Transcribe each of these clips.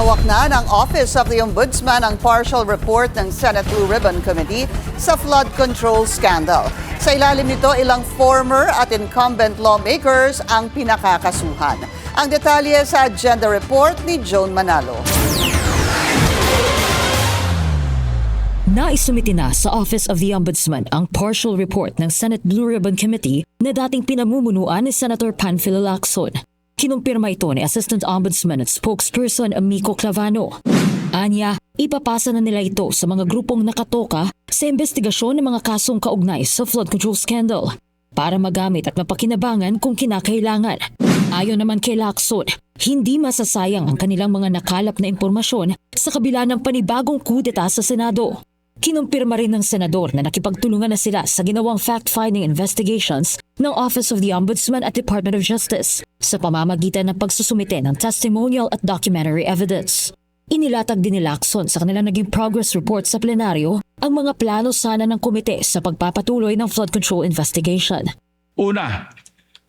Hawak na ng Office of the Ombudsman ang partial report ng Senate Blue Ribbon Committee sa flood control scandal. Sa ilalim nito, ilang former at incumbent lawmakers ang pinakakasuhan. Ang detalye sa agenda report ni Joan Manalo. Naisumiti na sa Office of the Ombudsman ang partial report ng Senate Blue Ribbon Committee na dating pinamumunuan ni Senator Panfilo Lacson. Kinumpirma ito ni Assistant Ombudsman at Spokesperson Amico Clavano. Anya, ipapasa na nila ito sa mga grupong nakatoka sa investigasyon ng mga kasong kaugnay sa flood control scandal para magamit at mapakinabangan kung kinakailangan. Ayon naman kay Lacson, hindi masasayang ang kanilang mga nakalap na impormasyon sa kabila ng panibagong kudeta sa Senado. Kinumpirma rin ng senador na nakipagtulungan na sila sa ginawang fact-finding investigations ng Office of the Ombudsman at Department of Justice sa pamamagitan ng pagsusumite ng testimonial at documentary evidence. Inilatag din ni Lacson sa kanilang naging progress report sa plenaryo ang mga plano sana ng komite sa pagpapatuloy ng flood control investigation. Una,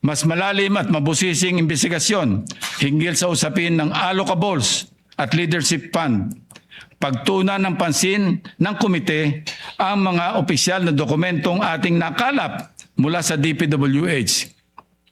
mas malalim at mabusising investigasyon hinggil sa usapin ng allocables at leadership fund. Pagtuunan ng pansin ng komite ang mga opisyal na dokumentong ating nakalap mula sa DPWH.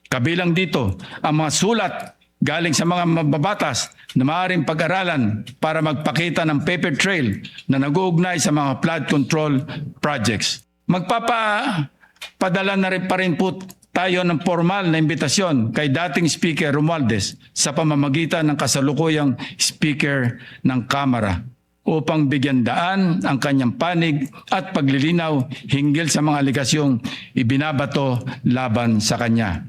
Kabilang dito ang mga sulat galing sa mga mababatas na maaaring pag-aralan para magpakita ng paper trail na nag-uugnay sa mga flood control projects. Magpapadala na rin pa rin po tayo ng formal na imbitasyon kay dating Speaker Romualdez sa pamamagitan ng kasalukuyang Speaker ng Kamara upang bigyan daan ang kanyang panig at paglilinaw hinggil sa mga aligasyong ibinabato laban sa kanya.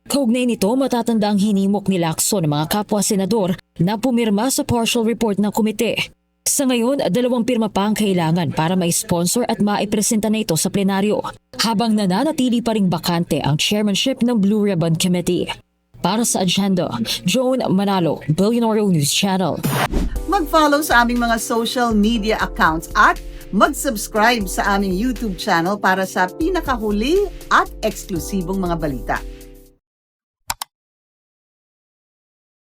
Kaugnay nito, matatanda ang hinimok ni Lacson ng mga kapwa-senador na pumirma sa partial report ng komite. Sa ngayon, 2 pirma pa ang kailangan para ma-sponsor at maipresenta na ito sa plenaryo, habang nananatili pa ring bakante ang chairmanship ng Blue Ribbon Committee. Para sa agenda, Joan Manalo, Billionaire News Channel. Mag-follow sa aming mga social media accounts at mag-subscribe sa aming YouTube channel para sa pinakahuli at eksklusibong mga balita.